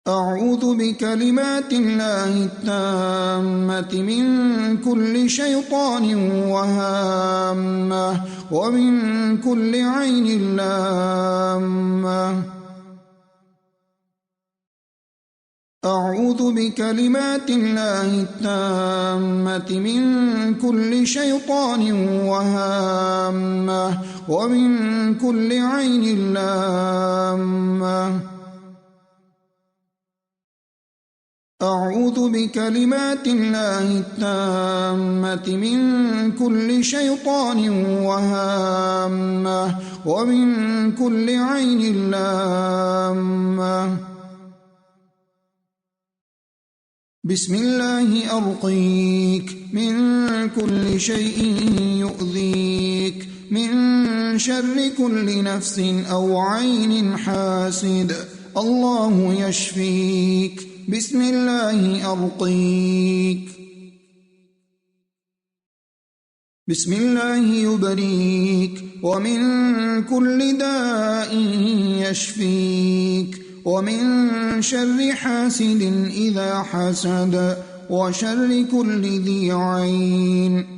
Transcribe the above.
أعوذ بكلمات الله التامة من كل شيطان وهامة ومن كل عين لامة. أعوذ بكلمات الله التامة من كل شيطان وهامة ومن كل عين لامة. أعوذ بكلمات الله التامة من كل شيطان وهامة ومن كل عين لامة. بسم الله أرقيك من كل شيء يؤذيك من شر كل نفس أو عين حاسد الله يشفيك. بسم الله أرقيك. بسم الله يبريك ومن كل داء يشفيك ومن شر حاسد إذا حسد وشر كل ذي عين.